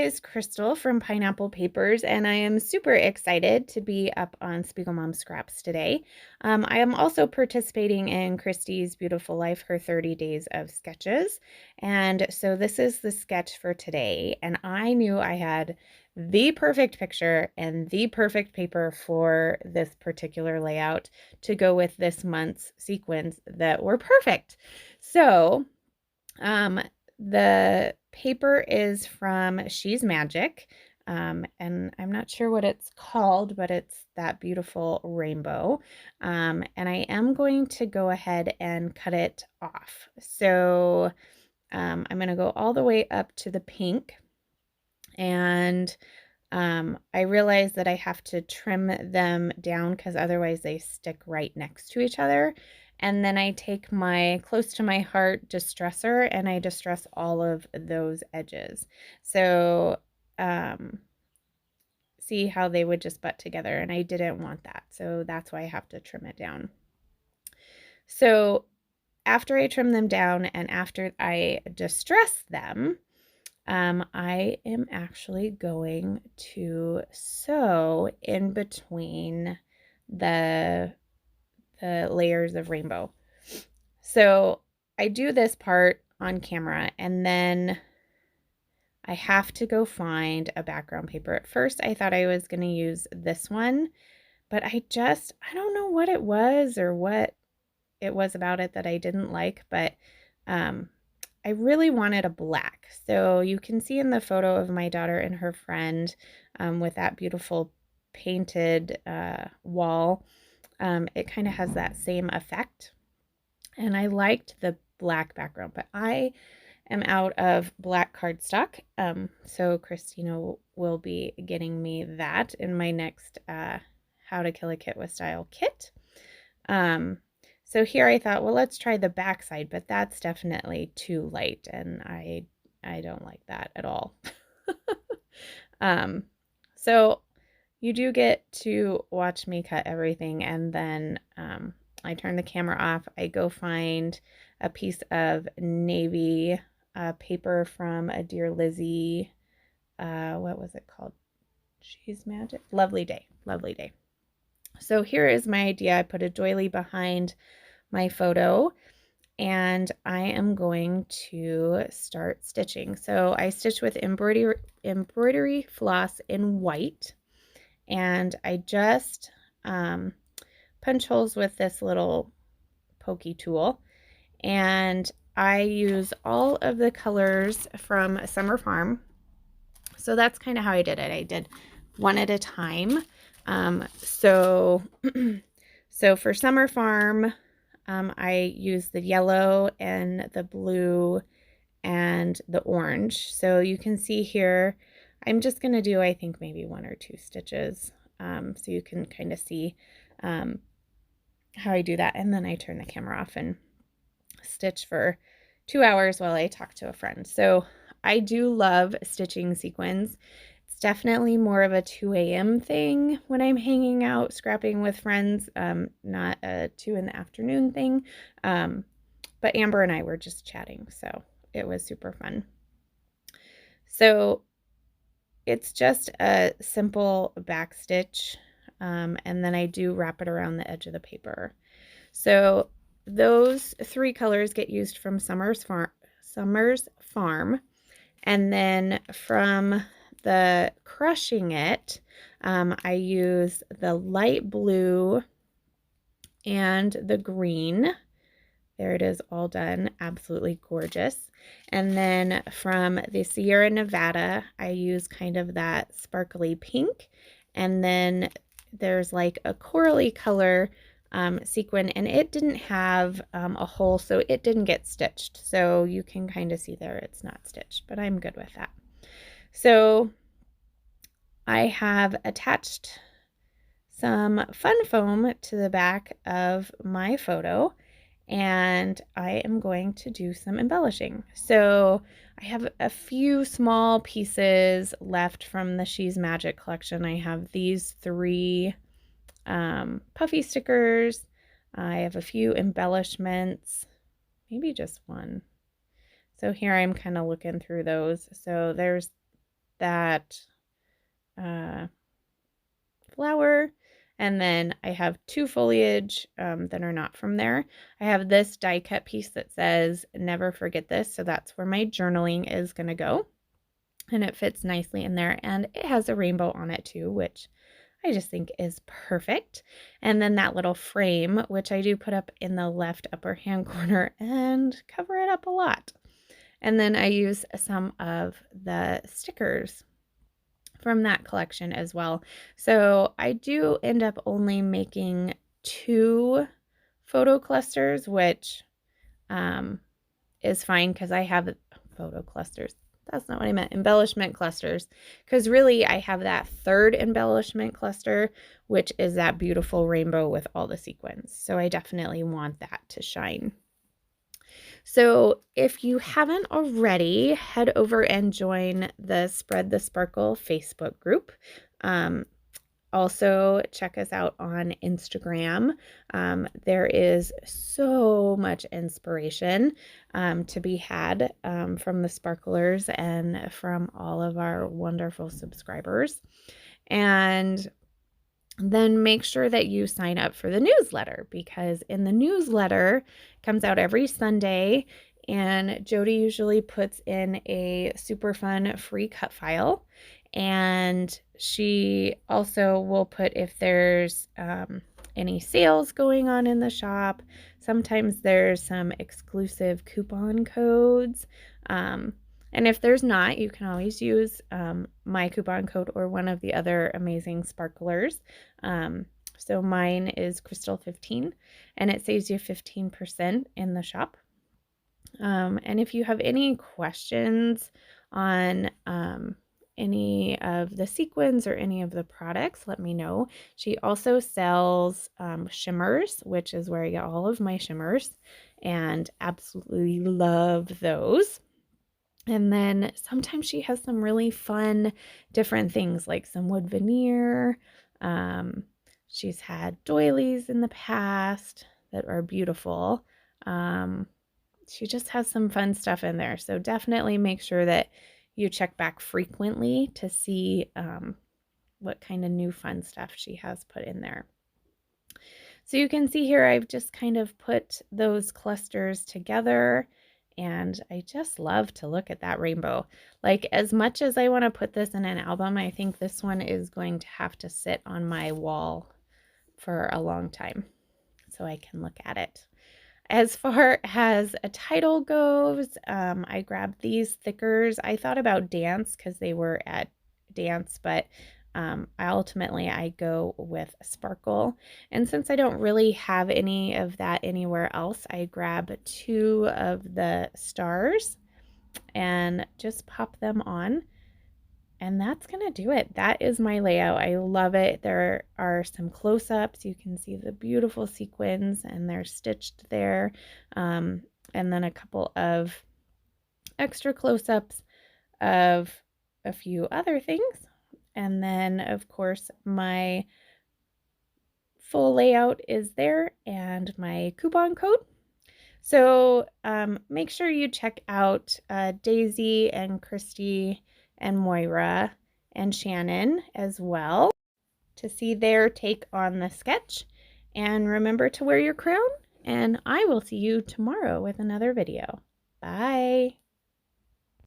guys, Crystal from Pineapple Papers, and I am super excited to be up on Spiegelmom Scraps today. I am also participating in Christy's Beautiful Life, her 30 days of sketches, and so this is the sketch for today, and I knew I had the perfect picture and the perfect paper for this particular layout to go with this month's sequins that were perfect. So, the paper is from She's Magic, and I'm not sure what it's called, but it's that beautiful rainbow. And I am going to go ahead and cut it off. So I'm going to go all the way up to the pink, and I realize that I have to trim them down because otherwise they stick right next to each other. And then I take my close to my heart distresser and I distress all of those edges. So see how they would just butt together, and I didn't want that. So that's why I have to trim it down. So after I trim them down and after I distress them, I am actually going to sew in between the layers of rainbow. So I do this part on camera, and then I have to go find a background paper. At first I thought I was going to use this one, but I don't know what it was or what it was about it that I didn't like, but I really wanted a black. So you can see in the photo of my daughter and her friend with that beautiful painted wall, it kind of has that same effect. And I liked the black background, but I am out of black cardstock. So Christina will be getting me that in my next How to Kill a Kit with Style kit. So here I thought, well, let's try the back side, but that's definitely too light, and I don't like that at all. So you do get to watch me cut everything, and then I turn the camera off. I go find a piece of navy paper from a Dear Lizzie. What was it called? She's Magic. Lovely Day. Lovely Day. So here is my idea. I put a doily behind my photo, and I am going to start stitching. So I stitch with embroidery floss in white, and I just punch holes with this little pokey tool, and I use all of the colors from Summer Farm. So that's kind of how I did it. I did one at a time. So for Summer Farm, I use the yellow and the blue and the orange. So you can see here, I'm just going to do, I think, maybe 1 or 2 stitches. So you can kind of see how I do that. And then I turn the camera off and stitch for 2 hours while I talk to a friend. So I do love stitching sequins. It's definitely more of a 2 a.m. thing when I'm hanging out scrapping with friends, not a 2 in the afternoon thing. But Amber and I were just chatting, so it was super fun. So it's just a simple back stitch, and then I do wrap it around the edge of the paper. So those 3 colors get used from Summer's Farm, and then from the Crushin It, I use the light blue and the green. There it is, all done. Absolutely gorgeous. And then from the Sierra Nevada, I use kind of that sparkly pink. And then there's like a corally color sequin, and it didn't have a hole, so it didn't get stitched. So you can kind of see there it's not stitched, but I'm good with that. So I have attached some fun foam to the back of my photo, and I am going to do some embellishing. So I have a few small pieces left from the She's Magic collection. I have these 3 puffy stickers. I have a few embellishments, maybe just one. So here I'm kind of looking through those. So there's that flower, and then I have 2 foliage that are not from there. I have this die cut piece that says never forget this, so that's where my journaling is going to go, and it fits nicely in there, and it has a rainbow on it too, which I just think is perfect. And then that little frame, which I do put up in the left upper hand corner and cover it up a lot. And then I use some of the stickers from that collection as well. So I do end up only making 2 photo clusters, which is fine because I have photo clusters. That's not what I meant. Embellishment clusters. Because really I have that 3rd embellishment cluster, which is that beautiful rainbow with all the sequins. So I definitely want that to shine. So if you haven't already, head over and join the Spread the Sparkle Facebook group. Also, check us out on Instagram. There is so much inspiration to be had from the sparklers and from all of our wonderful subscribers. And then make sure that you sign up for the newsletter, because in the newsletter, comes out every Sunday, and Jody usually puts in a super fun free cut file, and she also will put if there's any sales going on in the shop. Sometimes there's some exclusive coupon codes. And if there's not, you can always use my coupon code or one of the other amazing sparklers. So mine is Crystal15, and it saves you 15% in the shop. And if you have any questions on any of the sequins or any of the products, let me know. She also sells shimmers, which is where I get all of my shimmers, and absolutely love those. And then sometimes she has some really fun different things, like some wood veneer. She's had doilies in the past that are beautiful. She just has some fun stuff in there. So definitely make sure that you check back frequently to see what kind of new fun stuff she has put in there. So you can see here I've just kind of put those clusters together, and I just love to look at that rainbow. Like, as much as I want to put this in an album, I think this one is going to have to sit on my wall for a long time so I can look at it. As far as a title goes, I grabbed these thickers. I thought about dance because they were at dance, but I go with sparkle. And since I don't really have any of that anywhere else, I grab 2 of the stars and just pop them on. And that's going to do it. That is my layout. I love it. There are some close-ups. You can see the beautiful sequins, and they're stitched there. And then a couple of extra close-ups of a few other things. And then, of course, my full layout is there and my coupon code. So make sure you check out Daisy and Christy and Moira and Shannon as well to see their take on the sketch. And remember to wear your crown, and I will see you tomorrow with another video. Bye.